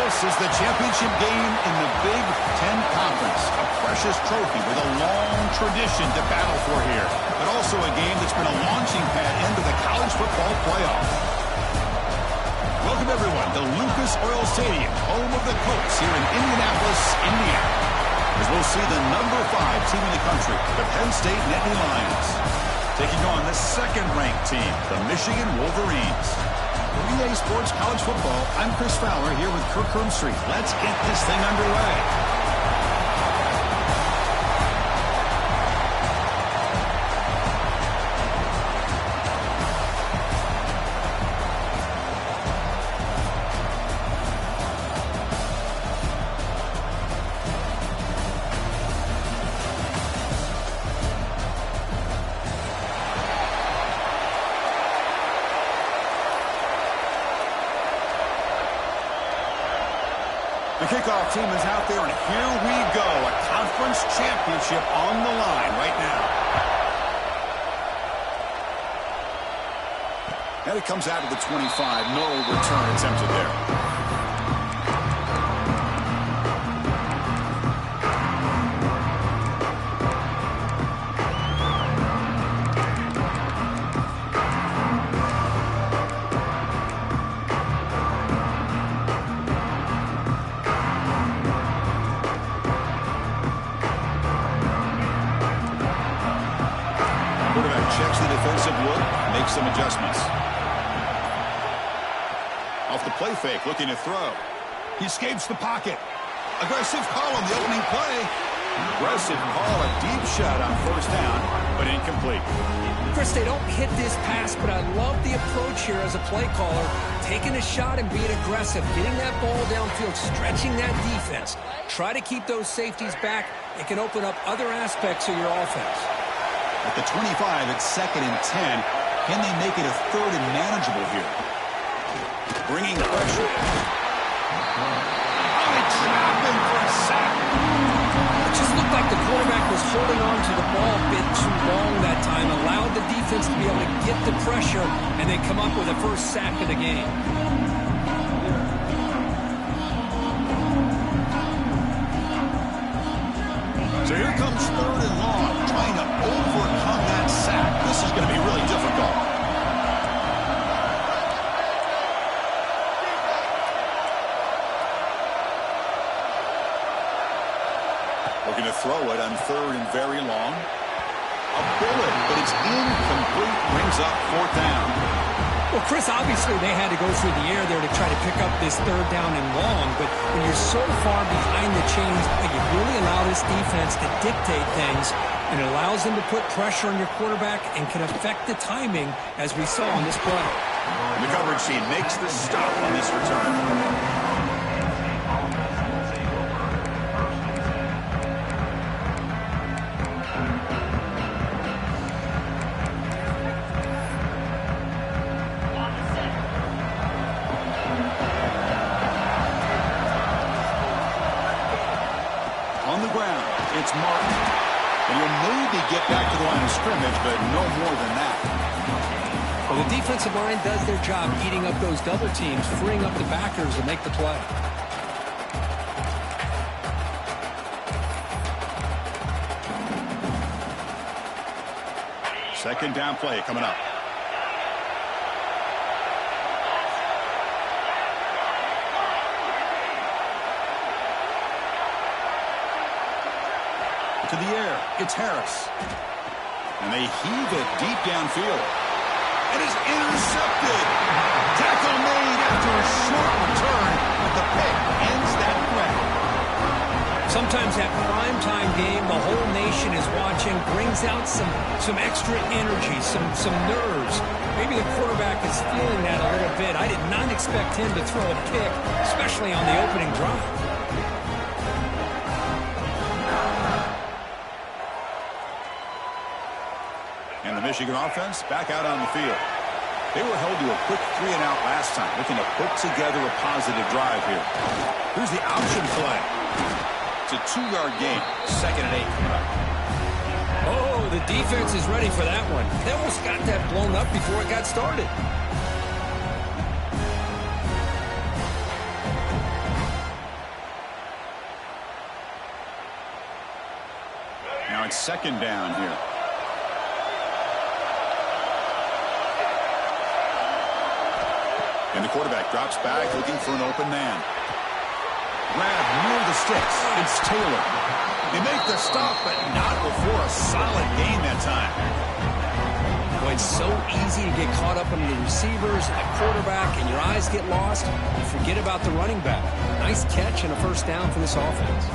This is the championship game in the Big Ten Conference. A precious trophy with a long tradition to battle for here. But also a game that's been a launching pad into the college football playoff. Welcome, everyone, to Lucas Oil Stadium, home of the Colts here in Indianapolis, Indiana. As we'll see the number 5 team in the country, the Penn State Nittany Lions, taking on the second-ranked team, the Michigan Wolverines. For EA Sports College Football, I'm Chris Fowler here with Kirk Herbstreit. Let's get this thing underway. The kickoff team is out there, and here we go. A conference championship on the line right now. And it comes out of the 25. No return attempted there. Checks the defensive look, makes some adjustments. Off the play fake, looking to throw. He escapes the pocket. Aggressive call on the opening play. Aggressive call, a deep shot on first down, but incomplete. Chris, they don't hit this pass, but I love the approach here as a play caller. Taking a shot and being aggressive, getting that ball downfield, stretching that defense. Try to keep those safeties back. It can open up other aspects of your offense. At the 25, it's 2nd and 10. Can they make it a 3rd and manageable here? Bringing pressure. Oh, they trap him for a sack. It just looked like the quarterback was holding on to the ball a bit too long that time, allowed the defense to be able to get the pressure, and then come up with the first sack of the game. So here comes 3rd and long, trying to overcome that sack. This is going to be really difficult. Looking to throw it on 3rd and very long. A bullet, but it's incomplete, brings up 4th down. Well, Chris, obviously they had to go through the air there to try to pick up this 3rd down and long, but when you're so far behind the chains, you really allow this defense to dictate things, and it allows them to put pressure on your quarterback and can affect the timing, as we saw on this play. The coverage team makes the stop on this return. On the ground, it's Martin. And he'll maybe get back to the line of scrimmage, but no more than that. Well, the defensive line does their job eating up those double teams, freeing up the backers to make the play. Second down play coming up. To the air, it's Harris. And they heave it deep downfield. It is intercepted. Tackle made after a short return, but the pick ends that threat. Sometimes that primetime game, the whole nation is watching, brings out some extra energy, some nerves. Maybe the quarterback is feeling that a little bit. I did not expect him to throw a pick, especially on the opening drive. And the Michigan offense back out on the field. They were held to a quick 3-and-out last time, looking to put together a positive drive here. Here's the option play. It's a 2-yard gain. 2nd and 8 coming up. Oh, the defense is ready for that one. They almost got that blown up before it got started. second down here. And the quarterback drops back looking for an open man. Grab near the sticks. It's Taylor. They make the stop, but not before a solid gain that time. Well, it's so easy to get caught up in the receivers, a quarterback, and your eyes get lost. You forget about the running back. Nice catch and a first down for this offense.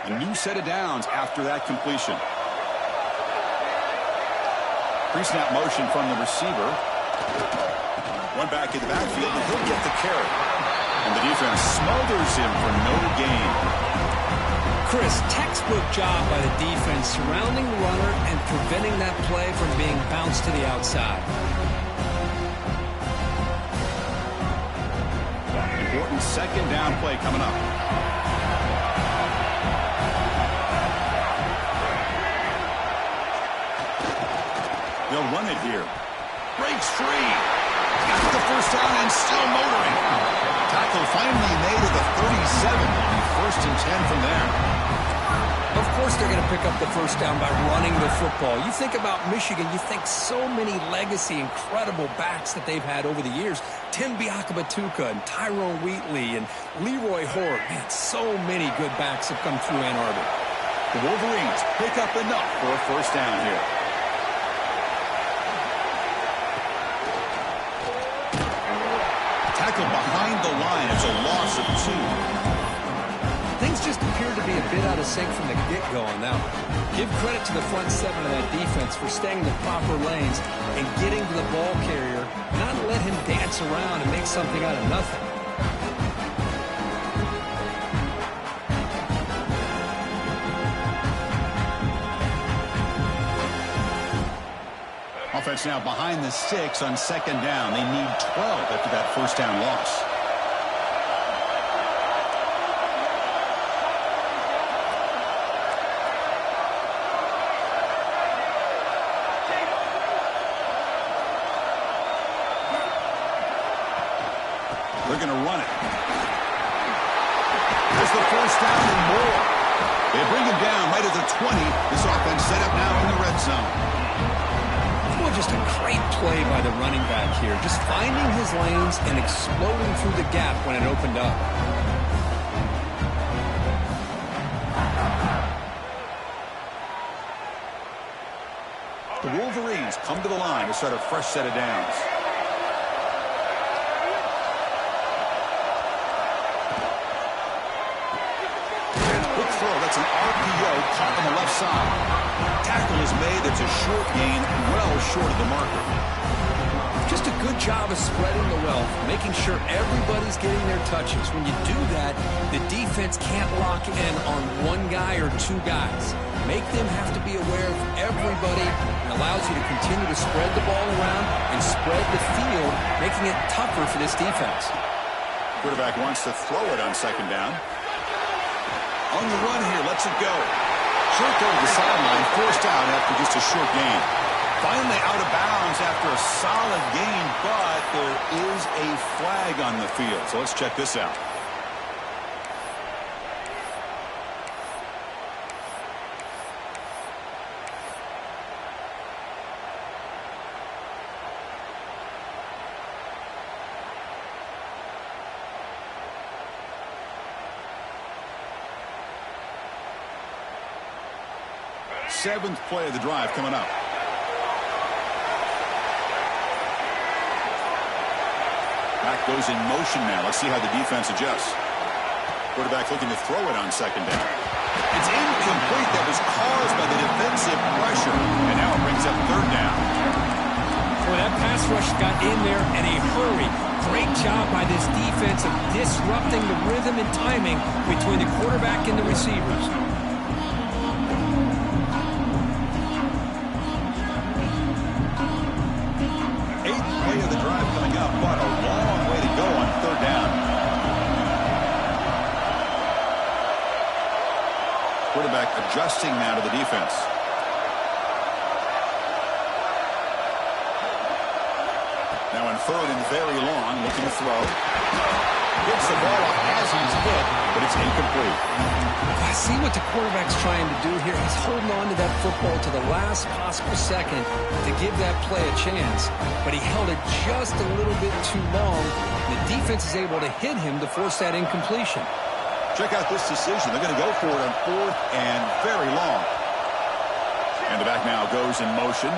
A new set of downs after that completion. Pre-snap motion from the receiver. One back in the backfield, and he'll get the carry. And the defense smothers him for no gain. Chris, textbook job by the defense surrounding the runner and preventing that play from being bounced to the outside. Important second down play coming up. They'll run it here. Breaks free. Got the first down and still motoring. Tackle finally made at the 37. First and 10 from there. Of course they're going to pick up the first down by running the football. You think about Michigan, you think so many legacy, incredible backs that they've had over the years. Tim Biakabatuka and Tyrone Wheatley and Leroy Hort. Man, so many good backs have come through Ann Arbor. The Wolverines pick up enough for a first down here. Tackle behind the line. It's a loss of 2. Things just appeared to be a bit out of sync from the get-go on that one. Give credit to the front seven of that defense for staying in the proper lanes and getting to the ball carrier, not let him dance around and make something out of nothing. Offense now behind the 6 on second down. They need 12 after that first down loss. They're going to run it. There's the first down and more. They bring him down right at the 20. This offense set up now in the red zone. Just a great play by the running back here. Just finding his lanes and exploding through the gap when it opened up. The Wolverines come to the line to start a fresh set of downs. Quick throw. That's an RPO caught on the left side. Tackle is made. It's a short gain, well short of the marker. Just a good job of spreading the wealth, making sure everybody's getting their touches. When you do that, the defense can't lock in on one guy or two guys. Make them have to be aware of everybody and allows you to continue to spread the ball around and spread the field, making it tougher for this defense. Quarterback wants to throw it on second down. On the run here, lets it go. Short go to the sideline, forced out after just a short gain. Finally out of bounds after a solid gain, but there is a flag on the field. So let's check this out. Seventh play of the drive coming up. Back goes in motion now. Let's see how the defense adjusts. Quarterback looking to throw it on second down. It's incomplete. That was caused by the defensive pressure. And now it brings up third down. Boy, that pass rush got in there in a hurry. Great job by this defense of disrupting the rhythm and timing between the quarterback and the receivers. Of the drive coming up, but a long way to go on third down. Quarterback adjusting now to the defense. Now in 3rd and very long, looking to throw. Gets the ball up as he's hit, but it's incomplete. I see what the quarterback's trying to do here. He's holding on to that football to the last possible second to give that play a chance. But he held it just a little bit too long. The defense is able to hit him to force that incompletion. Check out this decision. They're going to go for it on 4th and very long. And the back now goes in motion.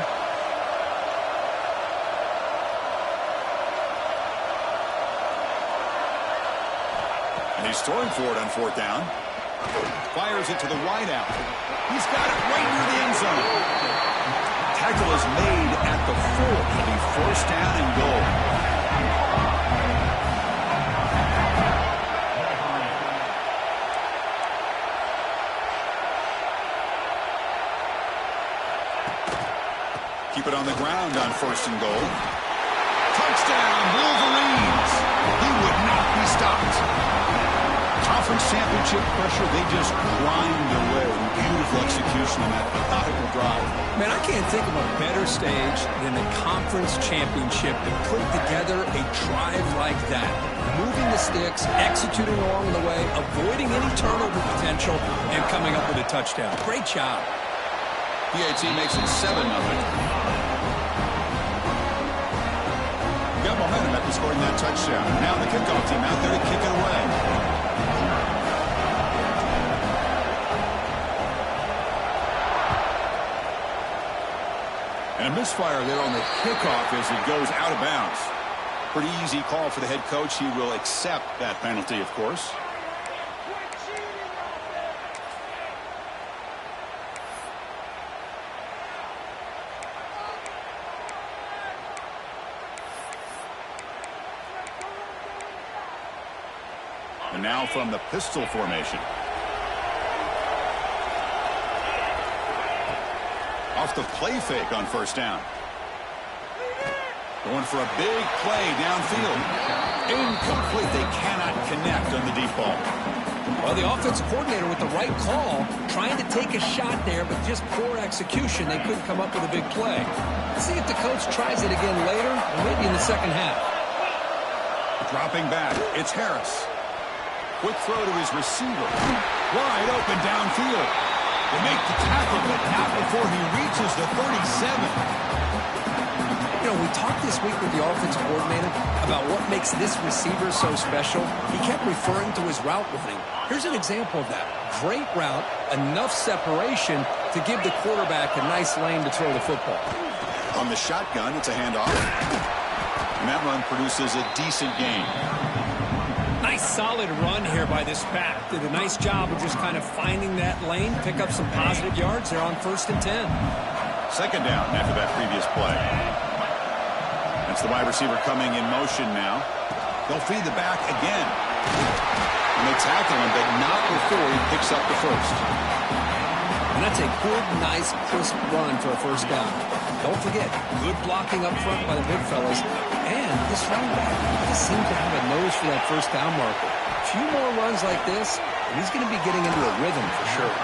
And he's throwing for it on 4th down. Fires it to the wide out. He's got it right near the end zone. Tackle is made at the 4. It'll be 1st down and goal. Keep it on the ground on 1st and goal. Touchdown, Wolverines. He would not be stopped. Conference championship pressure, they just grind away. Beautiful execution on that methodical drive. Man, I can't think of a better stage than the conference championship to put together a drive like that. Moving the sticks, executing along the way, avoiding any turnover potential, and coming up with a touchdown. Great job. PAT makes it 7-0. Got momentum after scoring that touchdown. Now the kickoff team out there to kick it away. And a misfire there on the kickoff as it goes out of bounds. Pretty easy call for the head coach. He will accept that penalty, of course. And now from the pistol formation. Off the play fake on 1st down. Going for a big play downfield. Incomplete. They cannot connect on the deep ball. Well, the offensive coordinator with the right call, trying to take a shot there, but just poor execution. They couldn't come up with a big play. Let's see if the coach tries it again later, or maybe in the second half. Dropping back. It's Harris. Quick throw to his receiver. Wide open downfield. They make the tackle, but not before he reaches the 37. You know, we talked this week with the offensive coordinator about what makes this receiver so special. He kept referring to his route running. Here's an example of that. Great route, enough separation to give the quarterback a nice lane to throw the football. On the shotgun, it's a handoff. And that run produces a decent gain. Nice solid run here by this back. Did a nice job of just kind of finding that lane, pick up some positive yards there on 1st and 10. 2nd down after that previous play. That's the wide receiver coming in motion now. They'll feed the back again. And they tackle him, but not before he picks up the 1st. And that's a good, nice, crisp run for a 1st down. Don't forget, good blocking up front by the big fellas. And this running back just seems to have a nose for that 1st down marker. A few more runs like this, and he's going to be getting into a rhythm for sure.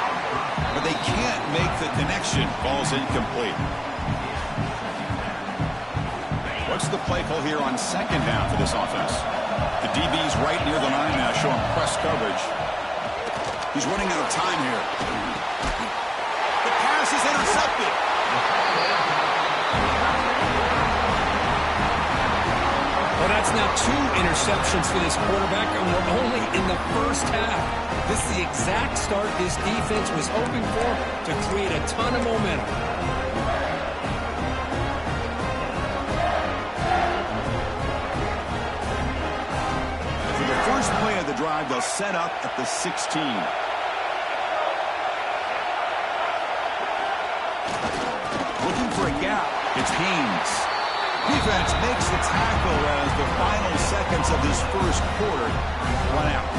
But they can't make the connection. Ball's incomplete. What's the play call here on 2nd down for this offense? The DB's right near the line now, showing press coverage. He's running out of time here. The pass is intercepted. Well, that's now 2 interceptions for this quarterback, and we're only in the 1st half. This is the exact start this defense was hoping for to create a ton of momentum. For the first play of the drive, they'll set up at the 16. Looking for a gap. It's Haynes. Defense makes the tackle as the final seconds of this 1st quarter run out.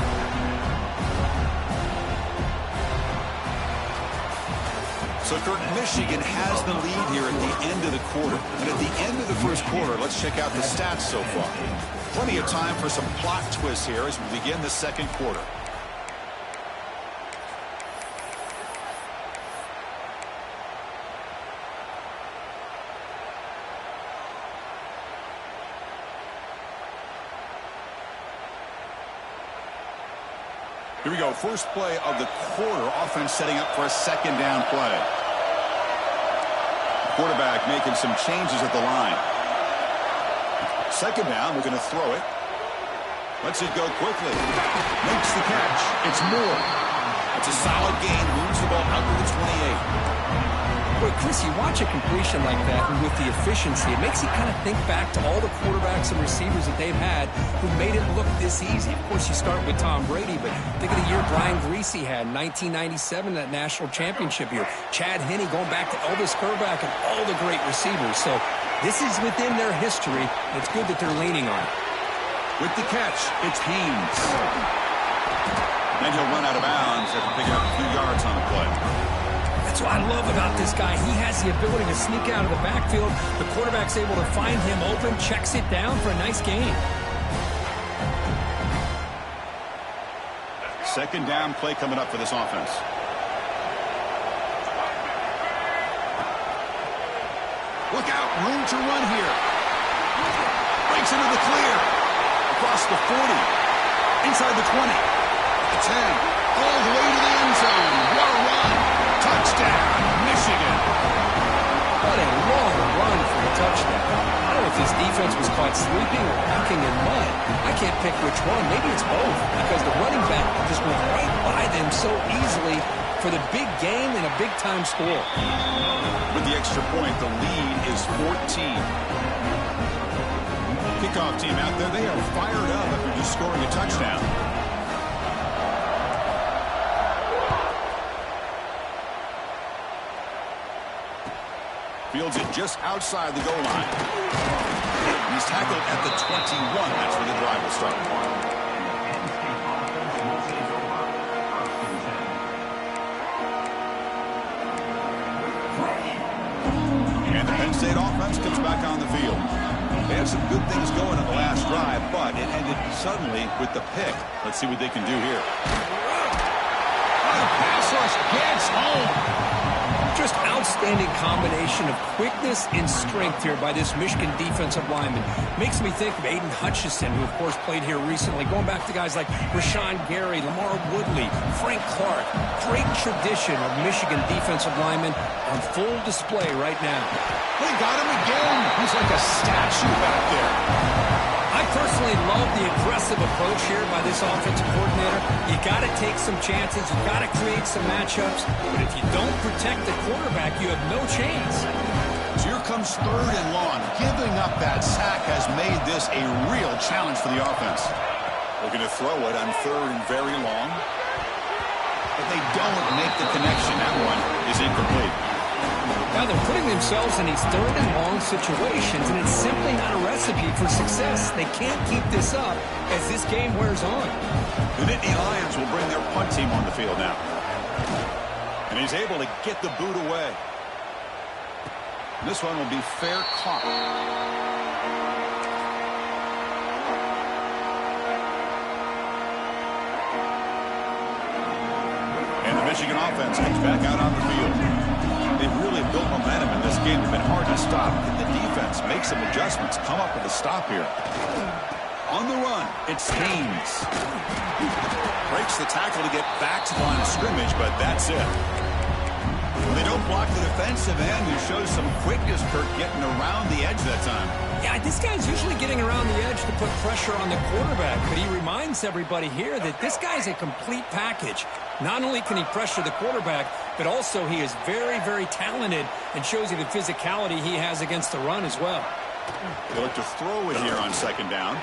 So, Kirk, Michigan has the lead here at the end of the quarter. And at the end of the 1st quarter, let's check out the stats so far. Plenty of time for some plot twists here as we begin the 2nd quarter. Here we go. First play of the quarter. Offense setting up for a second down play. Quarterback making some changes at the line. Second down. We're going to throw it. Lets it go quickly. Makes the catch. It's Moore. It's a solid gain. Moves the ball out to the 28. Boy, Chris, you watch a completion like that, and with the efficiency, it makes you kind of think back to all the quarterbacks and receivers that they've had who made it look this easy. Of course, you start with Tom Brady, but think of the year Brian Griese had in 1997, that national championship year. Chad Henne going back to Elvis Grbac and all the great receivers. So this is within their history. It's good that they're leaning on it. With the catch, it's Haynes. Then he'll run out of bounds after picking up a few yards on the play. That's what I love about this guy. He has the ability to sneak out of the backfield. The quarterback's able to find him open, checks it down for a nice gain. Second down play coming up for this offense. Look out, room to run here. Breaks into the clear. Across the 40. Inside the 20. The 10. All the way to the end zone. What a run. Touchdown, Michigan. What a long run for a touchdown. I don't know if this defense was caught sleeping or walking in mud. I can't pick which one. Maybe it's both, because the running back just went right by them so easily for the big game and a big-time score. With the extra point, the lead is 14. Kickoff team out there, they are fired up after just scoring a touchdown. Fields it just outside the goal line. He's tackled at the 21. That's where the drive will start. And the Penn State offense comes back on the field. They had some good things going on the last drive, but it ended suddenly with the pick. Let's see what they can do here. The pass rush gets home. Just outstanding combination of quickness and strength here by this Michigan defensive lineman. Makes me think of Aiden Hutchinson, who, of course, played here recently. Going back to guys like Rashawn Gary, Lamar Woodley, Frank Clark. Great tradition of Michigan defensive linemen on full display right now. They got him again. He's like a statue back there. I personally love the aggressive approach here by this offensive coordinator. You got to take some chances. You got to create some matchups. But if you don't protect the quarterback, you have no chance. So here comes third and long. Giving up that sack has made this a real challenge for the offense. Looking to throw it on third and very long. But they don't make the connection. That one is incomplete. Now they're putting themselves in these third and long situations, and it's simply not a recipe for success. They can't keep this up as this game wears on. The Nittany Lions will bring their punt team on the field now. And he's able to get the boot away. This one will be fair caught. And the Michigan offense comes back out on the field. They've really built momentum in this game. It's been hard to stop. The defense makes some adjustments. Come up with a stop here. On the run, it's Haynes. Breaks the tackle to get back to the line of scrimmage, but that's it. When they don't block the defensive end, he shows some quickness, Kirk, getting around the edge that time. Yeah, this guy's usually getting around the edge to put pressure on the quarterback, but he reminds everybody here that this guy's a complete package. Not only can he pressure the quarterback, but also he is very, very talented and shows you the physicality he has against the run as well. They look to throw it here on second down.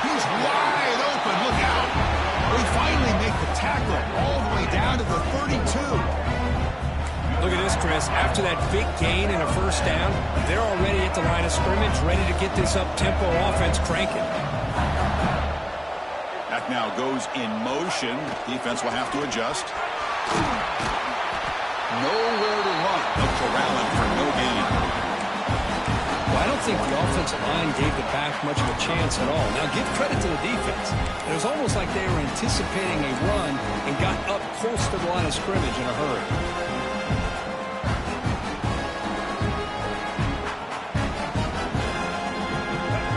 He's wide open. Look out. They finally make the tackle all the way down to the 32. Look at this, Chris. After that big gain and a first down, they're already at the line of scrimmage, ready to get this up-tempo offense cranking. That now goes in motion. Defense will have to adjust. Nowhere to run. They'll corral him for no gain. Well, I don't think the offensive line gave the back much of a chance at all. Now, give credit to the defense. It was almost like they were anticipating a run and got up close to the line of scrimmage in a hurry.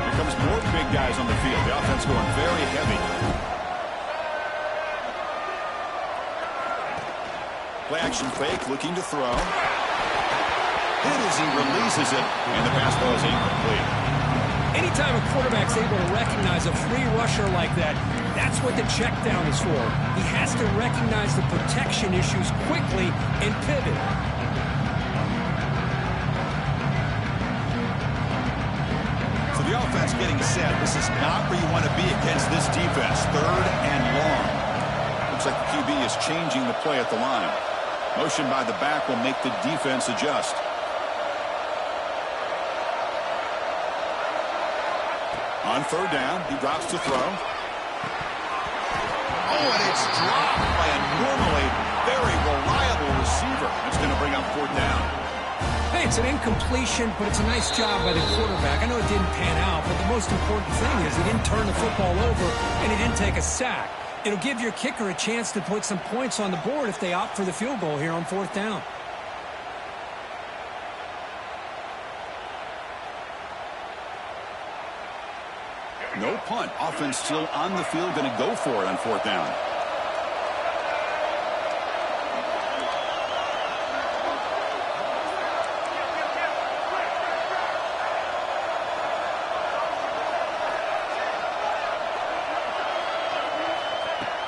Here comes more big guys on the field. The offense going very heavy. Play action fake, looking to throw. Hit as he releases it, and the pass ball is incomplete. Anytime a quarterback's able to recognize a free rusher like that, that's what the check down is for. He has to recognize the protection issues quickly and pivot. So the offense getting set. This is not where you want to be against this defense. 3rd and long. Looks like the QB is changing the play at the line. Motion by the back will make the defense adjust. On 3rd down, he drops to throw. Oh, and it's dropped by a normally very reliable receiver. It's going to bring up 4th down. Hey, it's an incompletion, but it's a nice job by the quarterback. I know it didn't pan out, but the most important thing is he didn't turn the football over and he didn't take a sack. It'll give your kicker a chance to put some points on the board if they opt for the field goal here on 4th down. No punt. Offense still on the field, going to go for it on 4th down.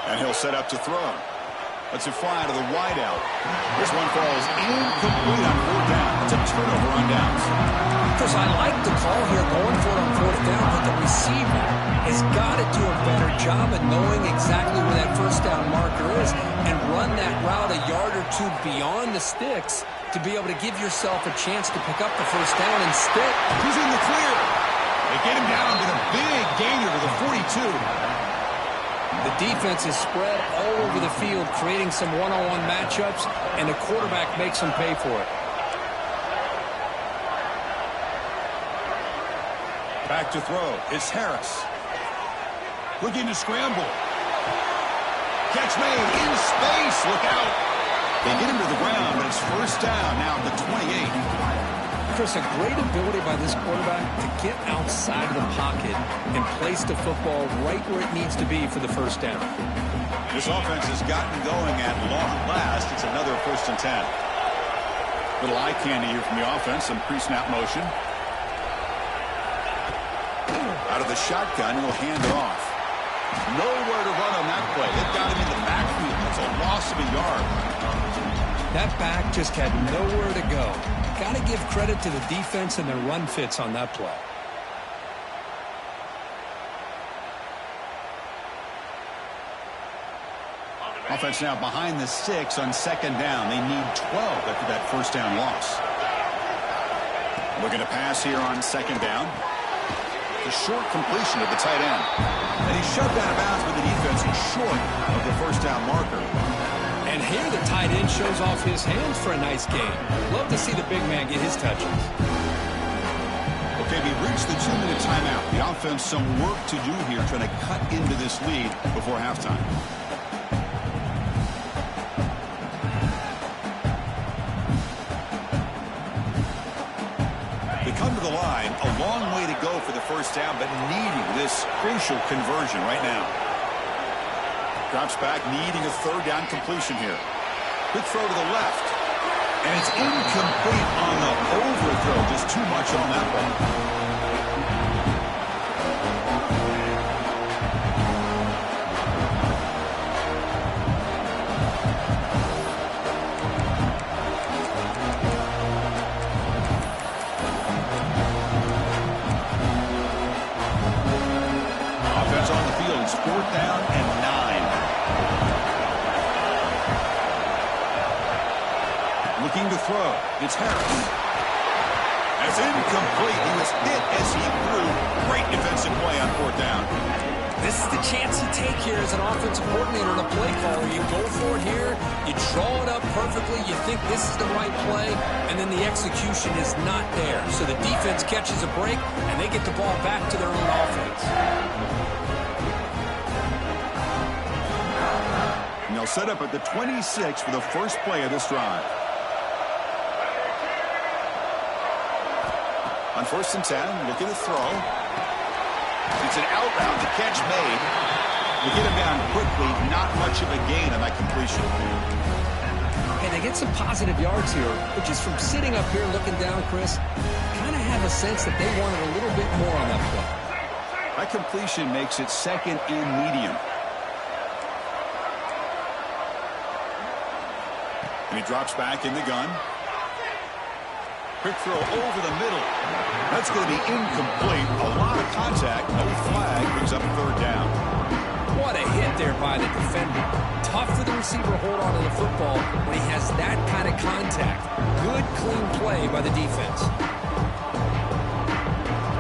And he'll set up to throw. Lets it fly to the wideout. This one falls incomplete on 4th down. It's a turnover on downs. Chris, I like the call here going for it on 4th down, but the receiver has got to do a better job of knowing exactly where that 1st down marker is and run that route a yard or 2 beyond the sticks to be able to give yourself a chance to pick up the 1st down and stick. He's in the clear. They get him down to the big gainer to the 42. The defense is spread all over the field, creating some one-on-one matchups, and the quarterback makes them pay for it. Back to throw. It's Harris. Looking to scramble. Catch made in space. Look out. They get him to the ground, but it's 1st down now at the 28. Chris, a great ability by this quarterback to get outside of the pocket and place the football right where it needs to be for the 1st down. This offense has gotten going at long last. It's another 1st and 10. Little eye candy here from the offense. Some pre-snap motion. Out of the shotgun, he'll hand it off. Nowhere to run on that play. It got him in the backfield. It's a loss of a yard. That back just had nowhere to go. Got to give credit to the defense and their run fits on that play. Offense now behind the 6 on 2nd down. They need 12 after that 1st down loss. Looking to pass here on 2nd down. A short completion to the tight end. And he's shoved out of bounds with the defense short of the 1st down marker. And here the tight end shows off his hands for a nice game. Love to see the big man get his touches. Okay, we reached the 2-minute timeout. The offense some work to do here trying to cut into this lead before halftime. Come to the line, a long way to go for the 1st down, but needing this crucial conversion right now. Drops back, needing a 3rd down completion here. Quick throw to the left. And it's incomplete on the overthrow. Just too much on that one. On the field, it's 4th down and 9. Looking to throw. It's Harris. That's incomplete. He was hit as he threw. Great defensive play on 4th down. This is the chance you take here as an offensive coordinator and a play caller. You go for it here, you draw it up perfectly, you think this is the right play, and then the execution is not there. So the defense catches a break, and they get the ball back to their own offense. And they'll set up at the 26 for the first play of this drive. On 1st and 10, looking to throw. It's an out route, the catch made. We get him down quickly, not much of a gain on that completion. And they get some positive yards here, but just from sitting up here looking down, Chris, kind of have a sense that they wanted a little bit more on that play. That completion makes it second and medium. And he drops back in the gun. Quick throw over the middle. That's going to be incomplete. A lot of contact. No flag. Brings up third down. What a hit there by the defender. Tough for the receiver to hold on to the football when he has that kind of contact. Good, clean play by the defense.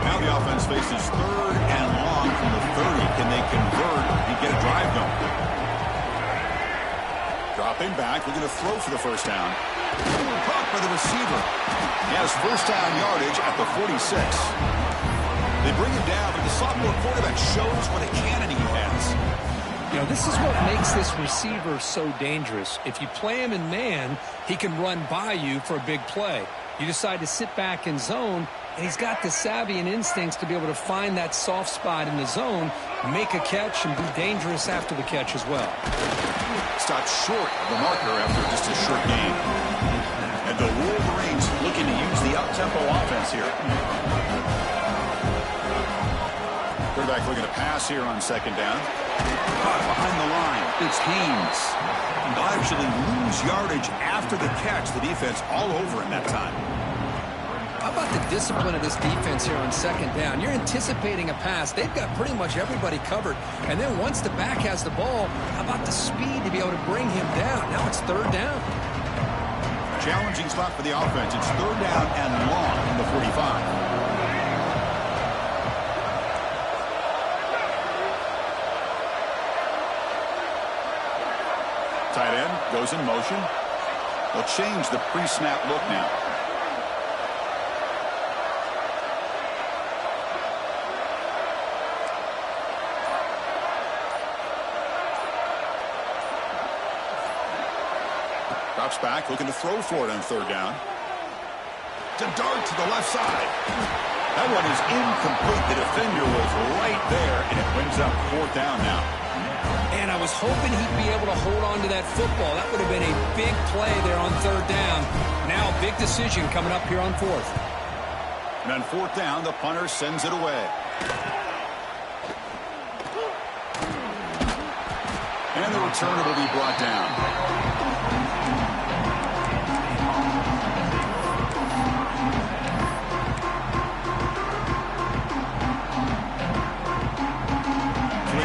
Now the offense faces third and long from the 30. Can they convert and get a drive going? Dropping back. We're going to throw for the first down. Caught by the receiver. He has first down yardage at the 46. They bring him down, but the sophomore quarterback shows what a cannon he has. You know, this is what makes this receiver so dangerous. If you play him in man, he can run by you for a big play. You decide to sit back in zone, and he's got the savvy and instincts to be able to find that soft spot in the zone, make a catch, and be dangerous after the catch as well. Stopped short of the marker after just a short game. And the Wolverines looking to use the up-tempo offense here. Quarterback looking to pass here on second down. Caught behind the line. It's Haynes. And they'll actually lose yardage after the catch. The defense all over him that time. How about the discipline of this defense here on second down? You're anticipating a pass. They've got pretty much everybody covered. And then once the back has the ball, how about the speed to be able to bring him down? Now it's third down. Challenging spot for the offense. It's third down and long from the 45. Tight end goes in motion. They'll change the pre-snap look now. Drops back, looking to throw for it on third down. To dart to the left side. That one is incomplete. The defender was right there, and it brings up fourth down now. And I was hoping he'd be able to hold on to that football. That would have been a big play there on third down. Now a big decision coming up here on fourth. And on fourth down, the punter sends it away. And the returner will be brought down.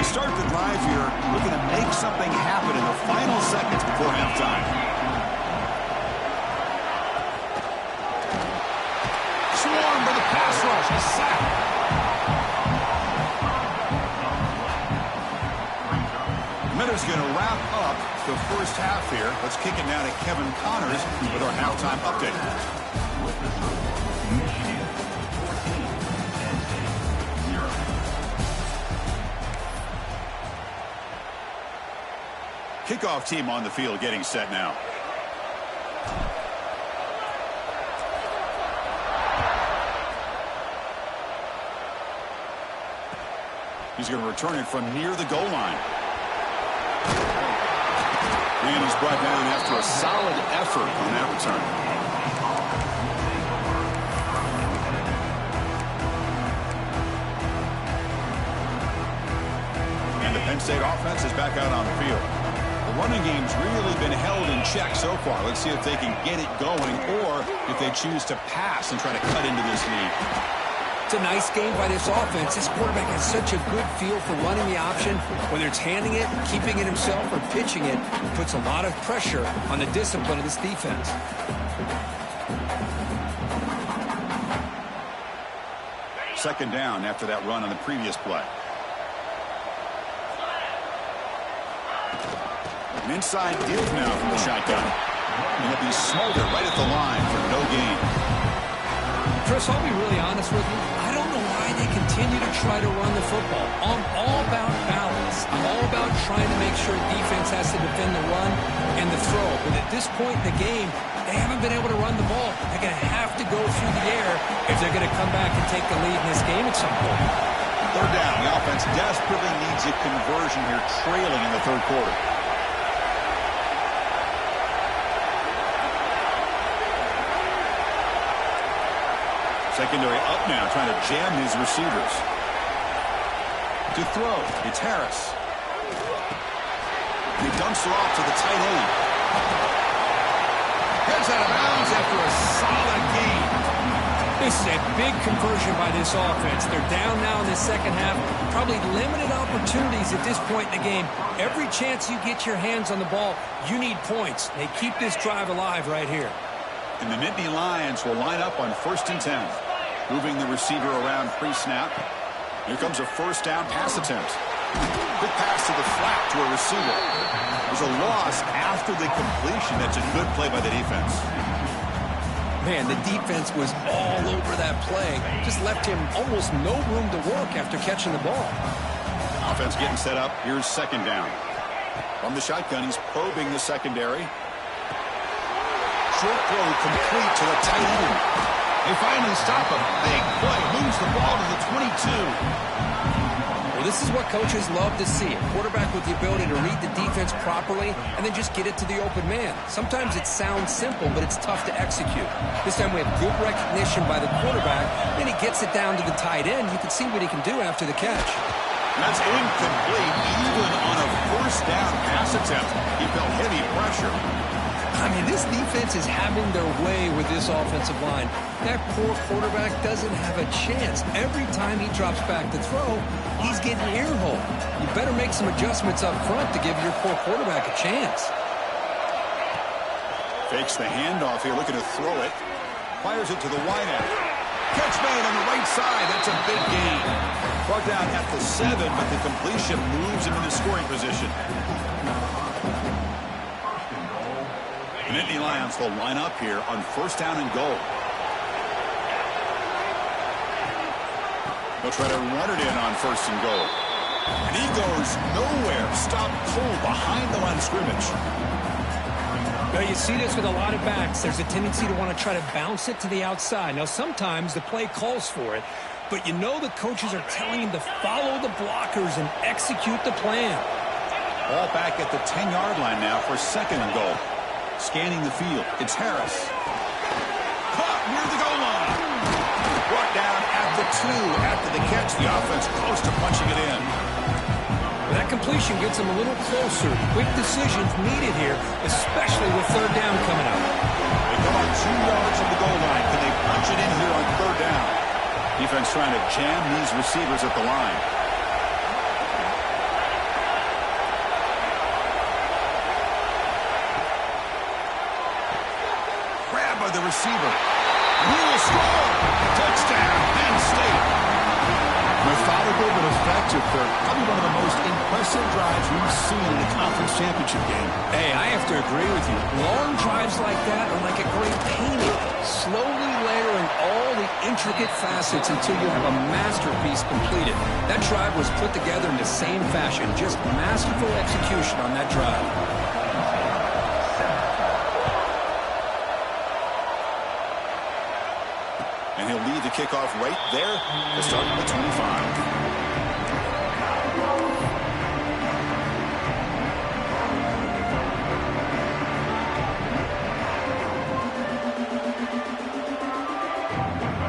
Start the drive here, looking to make something happen in the final seconds before halftime. Swarmed by the pass rush. A sack. Minutes going to wrap up the first half here. Let's kick it now to Kevin Connors with our halftime update. Kickoff team on the field getting set now. He's going to return it from near the goal line. And he's brought down after a solid effort on that return. And the Penn State offense is back out on the field. The running game's really been held in check so far. Let's see if they can get it going or if they choose to pass and try to cut into this lead. It's a nice game by this offense. This quarterback has such a good feel for running the option. Whether it's handing it, keeping it himself, or pitching it, it puts a lot of pressure on the discipline of this defense. Second down after that run on the previous play. An inside deal now from the shotgun. And he'll be smothered right at the line for no gain. Chris, I'll be really honest with you. I don't know why they continue to try to run the football. I'm all about balance. I'm all about trying to make sure defense has to defend the run and the throw. But at this point in the game, they haven't been able to run the ball. They're going to have to go through the air if they're going to come back and take the lead in this game at some point. Third down. The offense desperately needs a conversion here, trailing in the third quarter. Secondary up now, trying to jam his receivers. To throw, it's Harris. He dumps it off to the tight end. Heads out of bounds after a solid gain. This is a big conversion by this offense. They're down now in the second half. Probably limited opportunities at this point in the game. Every chance you get your hands on the ball, you need points. They keep this drive alive right here. And the Nittany Lions will line up on 1st and 10. Moving the receiver around pre-snap. Here comes a first down pass attempt. Quick pass to the flat to a receiver. There's a loss after the completion. That's a good play by the defense. Man, the defense was all over that play. Just left him almost no room to work after catching the ball. Offense getting set up. Here's second down. From the shotgun, he's probing the secondary. Short throw complete to the tight end. They finally stop a big play. Moves the ball to the 22. Well, this is what coaches love to see. A quarterback with the ability to read the defense properly and then just get it to the open man. Sometimes it sounds simple, but it's tough to execute. This time we have good recognition by the quarterback. Then he gets it down to the tight end. You can see what he can do after the catch. And that's incomplete. Even on a first down pass attempt, he felt heavy pressure. I mean, this defense is having their way with this offensive line. That poor quarterback doesn't have a chance. Every time he drops back to throw, he's getting ear-holed. You better make some adjustments up front to give your poor quarterback a chance. Fakes the handoff here, looking to throw it. Fires it to the wideout. Catch made on the right side. That's a big gain. Brought down at the 7, but the completion moves him into scoring position. The Nittany Lions will line up here on first down and goal. They'll try to run it in on first and goal. And he goes nowhere. Stop cold behind the line of scrimmage. Now, you see this with a lot of backs. There's a tendency to want to try to bounce it to the outside. Now, sometimes the play calls for it, but you know the coaches are telling him to follow the blockers and execute the plan. Ball back at the 10-yard line now for second and goal. Scanning the field, it's Harris. Caught near the goal line. Brought down at the 2 after the catch. The offense close to punching it in. That completion gets them a little closer. Quick decisions needed here, especially with third down coming up. They come on 2 yards from the goal line. Can they punch it in here on third down? Defense trying to jam these receivers at the line. The receiver. He will score. Touchdown, Penn State. Methodical but effective, Kirk. Probably one of the most impressive drives we've seen in a conference championship game. Hey, I have to agree with you. Long drives like that are like a great painting. Slowly layering all the intricate facets until you have a masterpiece completed. That drive was put together in the same fashion. Just masterful execution on that drive. And he'll lead the kickoff right there to start at the 25.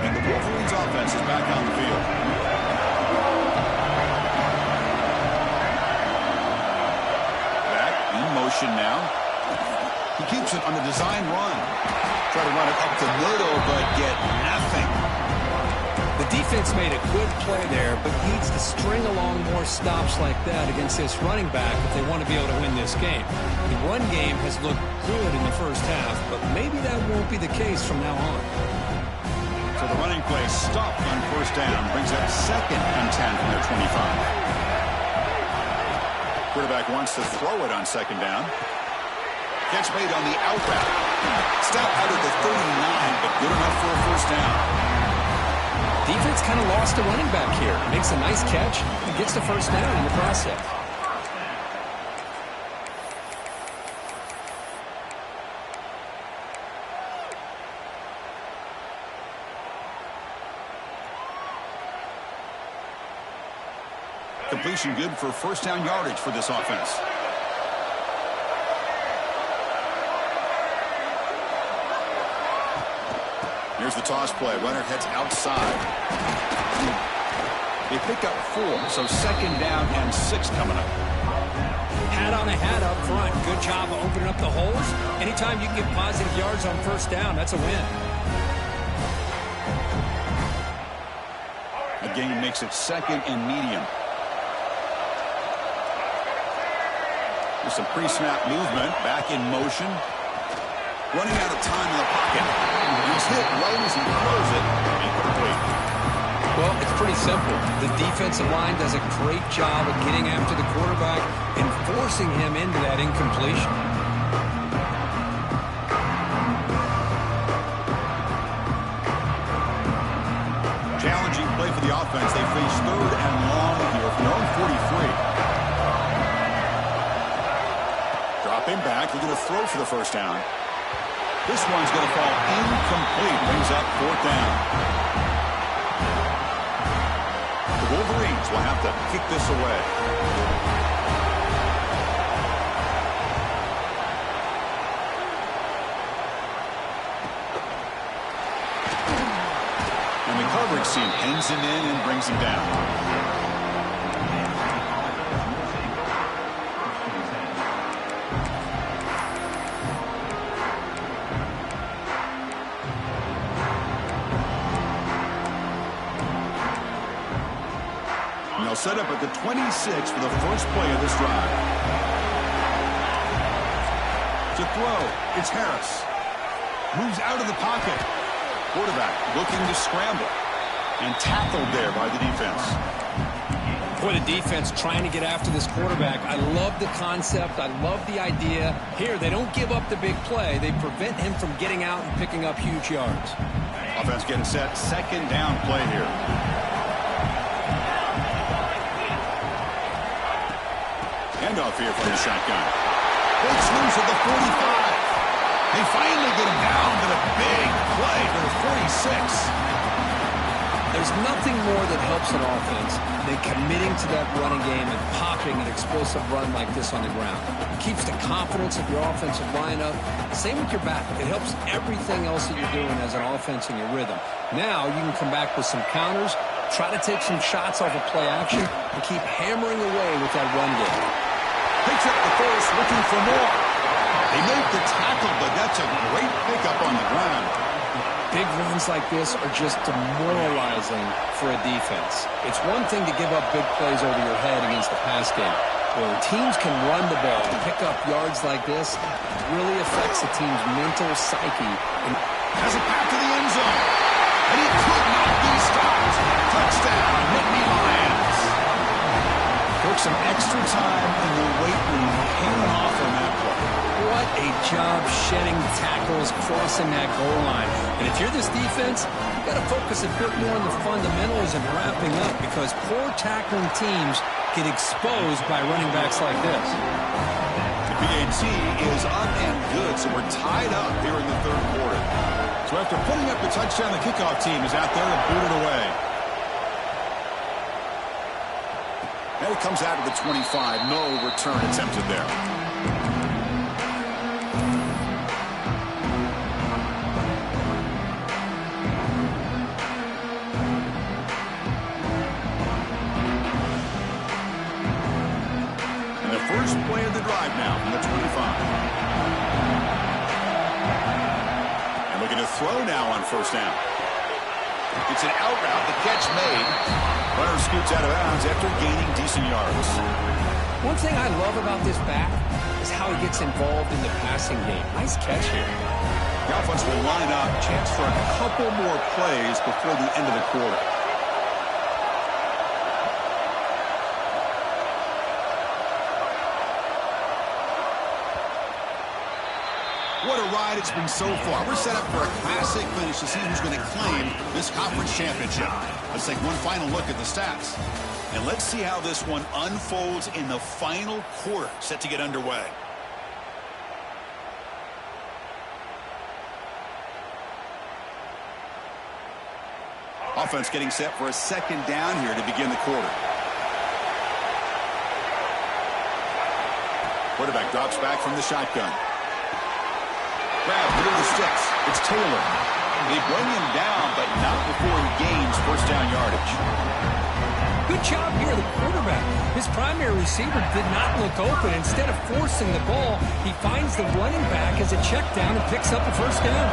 And the Wolverines offense is back on the field. Back in motion now. He keeps it on the design run. Try to run it up the middle, but get nothing. The defense made a good play there, but needs to string along more stops like that against this running back if they want to be able to win this game. The run game has looked good in the first half, but maybe that won't be the case from now on. So the running play stopped on first down, brings up second and 10 from their 25. Quarterback wants to throw it on second down. Catch made on the out route. Step out of the 39, but good enough for a first down. Defense kind of lost a running back here. Makes a nice catch and gets the first down in the process. Completion good for first down yardage for this offense. Here's the toss play. Runner heads outside. They pick up 4, so 2nd down and 6 coming up. Hat on a hat up front. Good job of opening up the holes. Anytime you can get positive yards on 1st down, that's a win. The game makes it 2nd and medium. There's some pre-snap movement. Back in motion. Running out of time in the pocket. He's hit right as he throws it. Incomplete. Well, it's pretty simple. The defensive line does a great job of getting after the quarterback and forcing him into that incompletion. Challenging play for the offense. They face 3rd and long here from their own 43. Dropping back, looking to throw for the 1st down. This one's going to fall incomplete. Brings up 4th down. The Wolverines will have to kick this away. And the coverage team pins him in and brings him down. They'll set up at the 26 for the first play of this drive. To throw, it's Harris. Moves out of the pocket. Quarterback looking to scramble. And tackled there by the defense. Boy, the defense trying to get after this quarterback. I love the concept. I love the idea. Here, they don't give up the big play. They prevent him from getting out and picking up huge yards. Offense getting set. 2nd down play here. Handoff here from the shotgun. Breaks loose at the 45. They finally get him down, but a big play for the 46. There's nothing more that helps an offense than committing to that running game and popping an explosive run like this on the ground. It keeps the confidence of your offensive lineup. Same with your back. It helps everything else that you're doing as an offense in your rhythm. Now you can come back with some counters, try to take some shots off of play action, and keep hammering away with that run game. Picks up the force, looking for more. They make the tackle, but that's a great pickup on the ground. Big runs like this are just demoralizing for a defense. It's one thing to give up big plays over your head against the pass game. But when teams can run the ball and pick up yards like this, it really affects the team's mental psyche. And has a path to the end zone. And he could not be stopped. Touchdown, Nittany Lions. Took some extra time in the weight room hanging off on that play. What a job shedding tackles, crossing that goal line. And if you're this defense, you've got to focus a bit more on the fundamentals and wrapping up, because poor tackling teams get exposed by running backs like this. The PAT is up and good, so we're tied up here in the 3rd quarter. So after putting up the touchdown, the kickoff team is out there to boot it away. And it comes out of the 25. No return attempted there. And the first play of the drive now from the 25. And looking to throw now on 1st down. It's an out route. The catch made. Runner scoots out of bounds after gaining decent yards. One thing I love about this back is how he gets involved in the passing game. Nice catch here. The offense will line up. Chance for a couple more plays before the end of the quarter. What a ride it's been so far. We're set up for a classic finish to see who's going to claim this conference championship. Let's take one final look at the stats. And let's see how this one unfolds in the final quarter, set to get underway. Offense getting set for a 2nd down here to begin the quarter. Quarterback drops back from the shotgun. Grab near the sticks. It's Taylor. They bring him down, but not before he gains first down yardage. Good job here, the quarterback. His primary receiver did not look open. Instead of forcing the ball, he finds the running back as a check down and picks up a first down.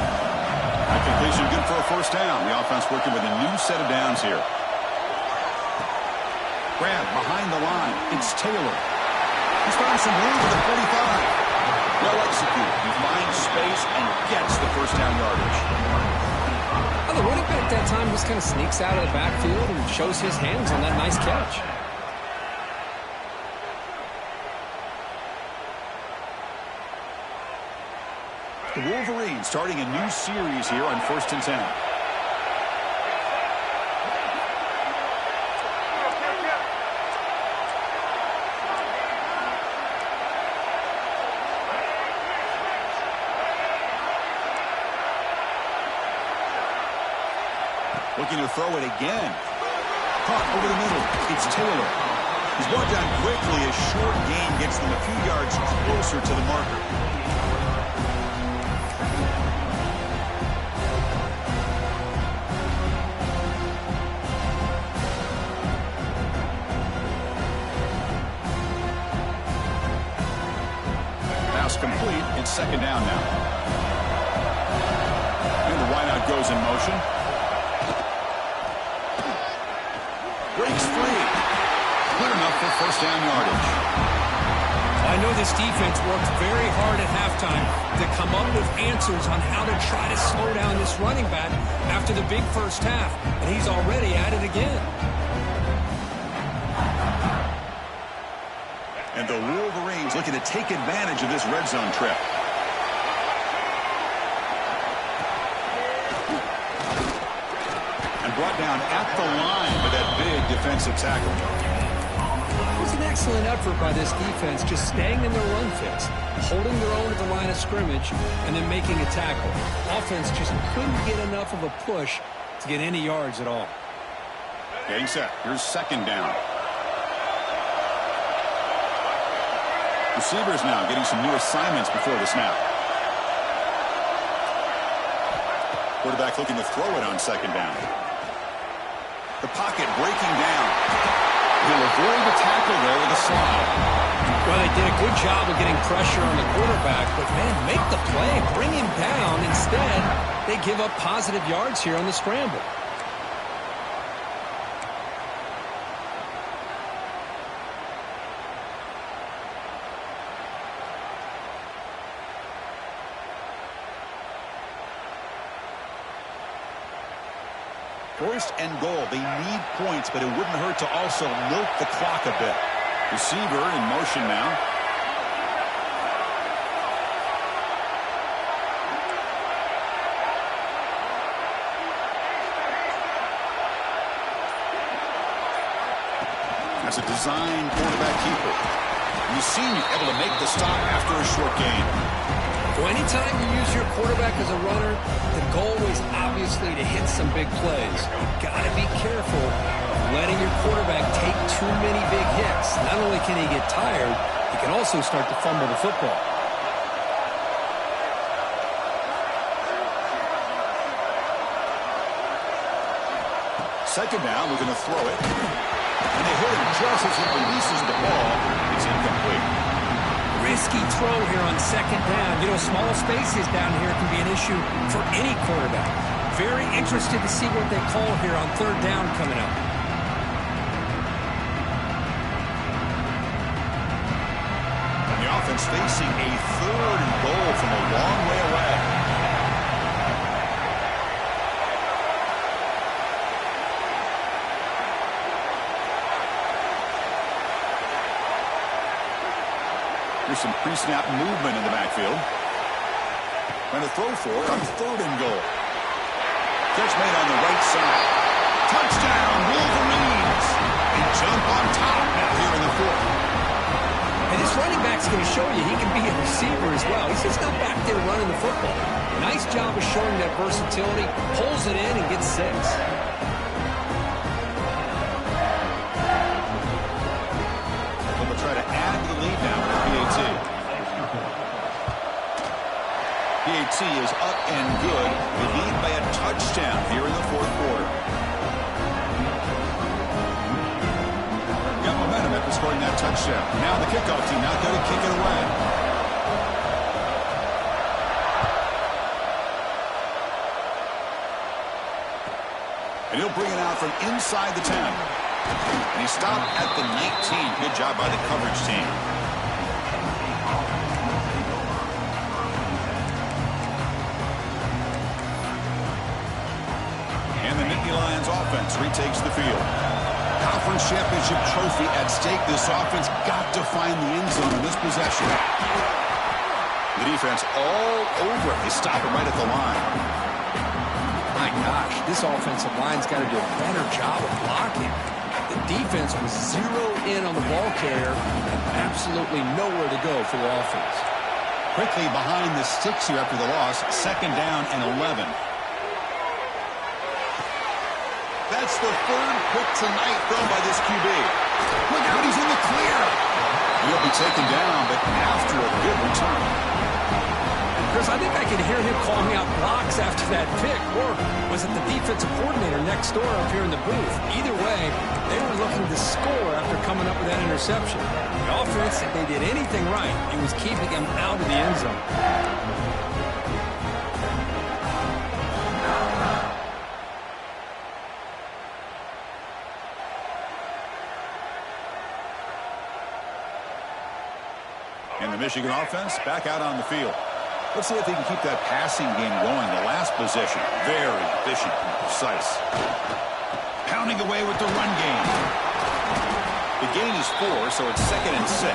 That completion good for a first down. The offense working with a new set of downs here. Grab behind the line. It's Taylor. He's found some room for the 45. Well executed. He finds space and gets the first down yardage. Well, the running back that time just kind of sneaks out of the backfield and shows his hands on that nice catch. The Wolverines starting a new series here on 1st and 10. Looking to throw it again. Caught over the middle. It's Taylor. He's brought down quickly. A short gain gets them a few yards closer to the marker. Pass complete. It's second down now. And the wideout goes in motion. Breaks free. Good enough for first down yardage. I know this defense worked very hard at halftime to come up with answers on how to try to slow down this running back after the big first half, and he's already at it again. And the Wolverines looking to take advantage of this red zone trip. Brought down at the line with that big defensive tackle. It was an excellent effort by this defense, just staying in their run fix, holding their own at the line of scrimmage, and then making a tackle. Offense just couldn't get enough of a push to get any yards at all. Getting set. Here's second down. Receivers now getting some new assignments before the snap. Quarterback looking to throw it on second down. The pocket breaking down. He'll avoid the tackle there with a slide. Well, they did a good job of getting pressure on the quarterback, but, man, make the play, bring him down. Instead, they give up positive yards here on the scramble. First and goal. They need points, but it wouldn't hurt to also milk the clock a bit. Receiver in motion now. That's a design quarterback keeper. You've seen you able to make the stop after a short gain. Well, anytime you use your quarterback as a runner, the goal is obviously to hit some big plays. You've got to be careful of letting your quarterback take too many big hits. Not only can he get tired, he can also start to fumble the football. Second down, looking to throw it. And they hit him just as he releases the ball. It's incomplete. Risky throw here on second down. You know, small spaces down here can be an issue for any quarterback. Very interested to see what they call here on third down coming up. And the offense facing a third and goal from a long way away. Here's some pre-snap movement in the backfield. Trying to throw for it on third and goal. Catch made on the right side. Touchdown, Wolverines! They jump on top now here in the fourth. And this running back's going to show you he can be a receiver as well. He's just not back there running the football. Nice job of showing that versatility. Pulls it in and gets 6. Try to add to the lead now with PAT. PAT scoring that touchdown. Now the kickoff team out there to kick it away. And he'll bring it out from inside the 10. And he stopped at the 19. Good job by the coverage team. And the Nittany Lions offense retakes the field. Conference championship trophy at stake. This offense got to find the end zone in this possession. The defense all over it. They stop it right at the line. My gosh, this offensive line's got to do a better job of blocking. The defense was zeroed in on the ball carrier and absolutely nowhere to go for the offense. Quickly behind the sticks here after the loss. 2nd down and 11. That's the 3rd pick tonight thrown by this QB. Look out, he's in the clear. He'll be taken down, but after a good return. Chris, I think I could hear him calling out blocks after that pick, or was it the defensive coordinator next door up here in the booth? Either way, they were looking to score after coming up with that interception. The offense, if they did anything right, it was keeping them out of the end zone. And the Michigan offense back out on the field. Let's see if they can keep that passing game going. The last possession, very efficient and precise. Pounding away with the run game. The gain is 4, so it's 2nd and 6.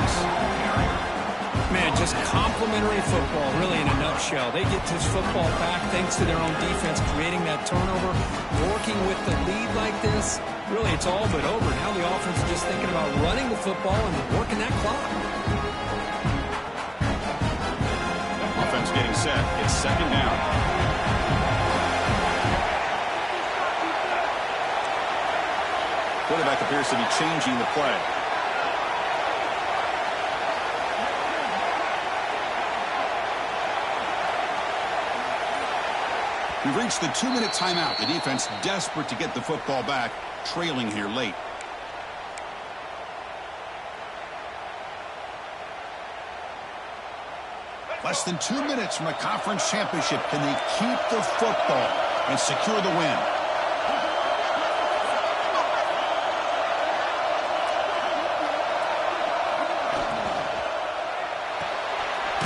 Man, just complimentary football, really, in a nutshell. They get this football back thanks to their own defense, creating that turnover, working with the lead like this. Really, it's all but over. Now the offense is just thinking about running the football and working that clock. Offense getting set. It's 2nd down. Quarterback appears to be changing the play. We've reached the 2-minute timeout. The defense desperate to get the football back, trailing here late. Less than 2 minutes from a conference championship. Can they keep the football and secure the win?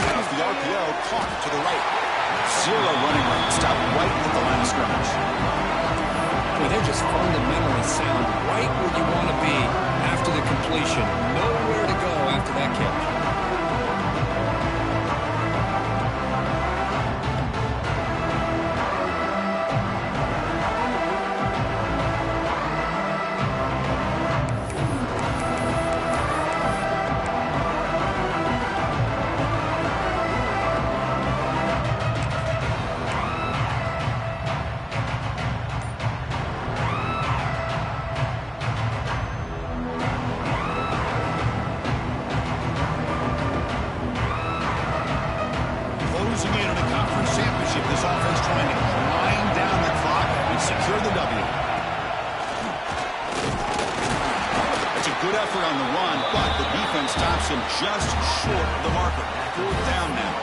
There's the RPO caught to the right. Zero running lane. Stop right at the line of scrimmage. Well, they're just fundamentally sound right where you want to be after the completion. Nowhere to go after that catch. Stops him just short of the marker. 4th down now.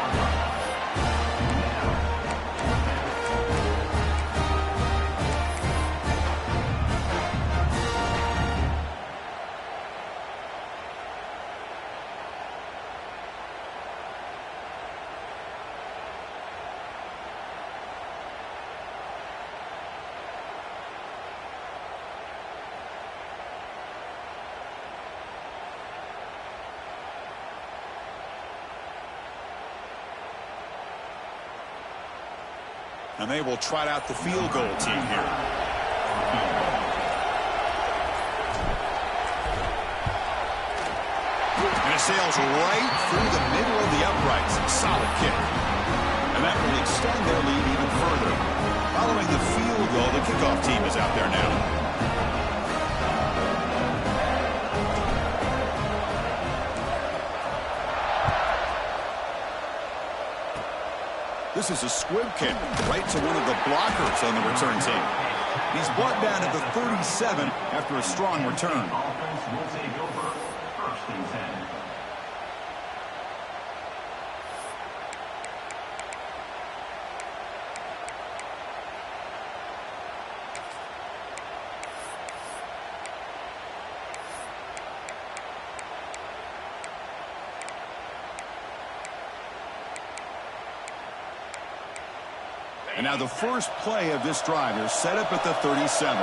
And they will trot out the field goal team here. And it sails right through the middle of the uprights. Solid kick. And that will extend their lead even further. Following the field goal, the kickoff team is out there now. This is a squib kick right to one of the blockers on the return team. He's brought down at the 37 after a strong return. And now the first play of this drive is set up at the 37.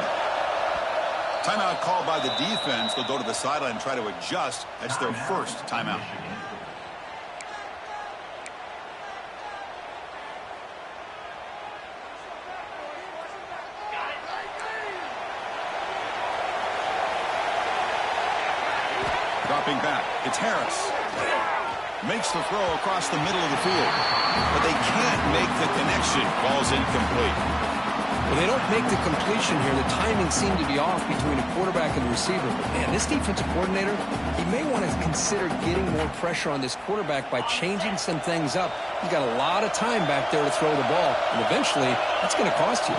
Timeout called by the defense. They'll go to the sideline and try to adjust. That's their first timeout. Dropping back. It's Harris. Makes the throw across the middle of the field. But they can't make the connection. Ball's incomplete. Well, they don't make the completion here. The timing seemed to be off between a quarterback and the receiver. But, man, this defensive coordinator, he may want to consider getting more pressure on this quarterback by changing some things up. He's got a lot of time back there to throw the ball. And eventually, that's going to cost you.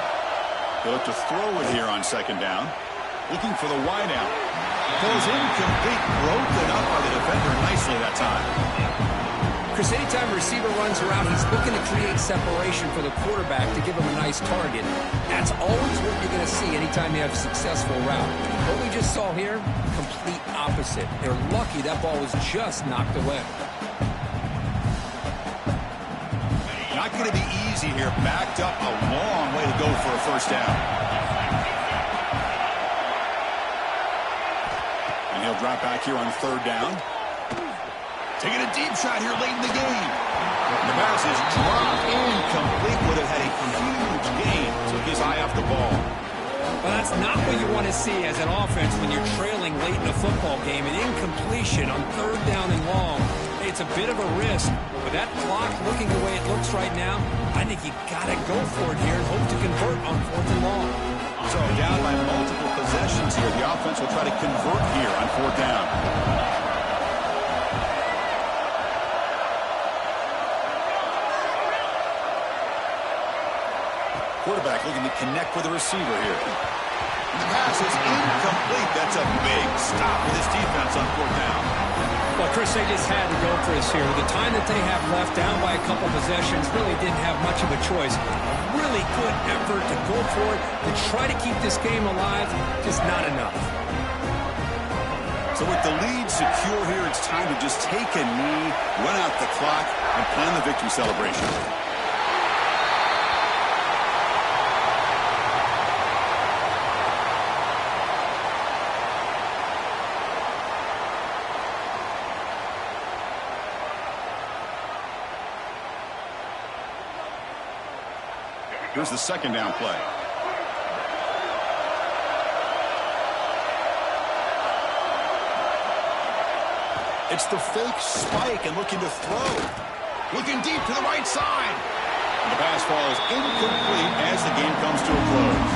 They'll look to throw it here on second down. Looking for the wide out. Goes incomplete. Broken up by the defender nicely that time. Chris, anytime a receiver runs around, he's looking to create separation for the quarterback to give him a nice target. That's always what you're going to see anytime you have a successful route. What we just saw here, complete opposite. They're lucky that ball was just knocked away. Not going to be easy here. Backed up a long way to go for a first down. And he'll drop back here on third down. Taking a deep shot here late in the game. The pass is dropped incomplete. Would have had a huge gain. Took his eye off the ball. Well, that's not what you want to see as an offense when you're trailing late in a football game. An incompletion on third down and long. It's a bit of a risk. With that clock looking the way it looks right now, I think you got to go for it here and hope to convert on fourth and long. So down by multiple possessions here. The offense will try to convert here on fourth down. Quarterback looking to connect with the receiver here. The pass is incomplete. That's a big stop for this defense on fourth down. Well, Chris, they just had to go for this here. The time that they have left, down by a couple possessions, really didn't have much of a choice. A really good effort to go for it, to try to keep this game alive, just not enough. So with the lead secure here, it's time to just take a knee, run out the clock, and plan the victory celebration. Here's the second down play. It's the fake spike and looking to throw. Looking deep to the right side. And the pass falls incomplete as the game comes to a close.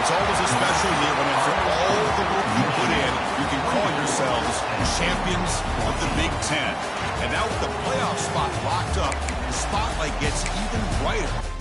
It's always a special year when after all the work you put in, you can call yourselves champions of the Big Ten. And now with the playoff spot locked up, the spotlight gets even brighter.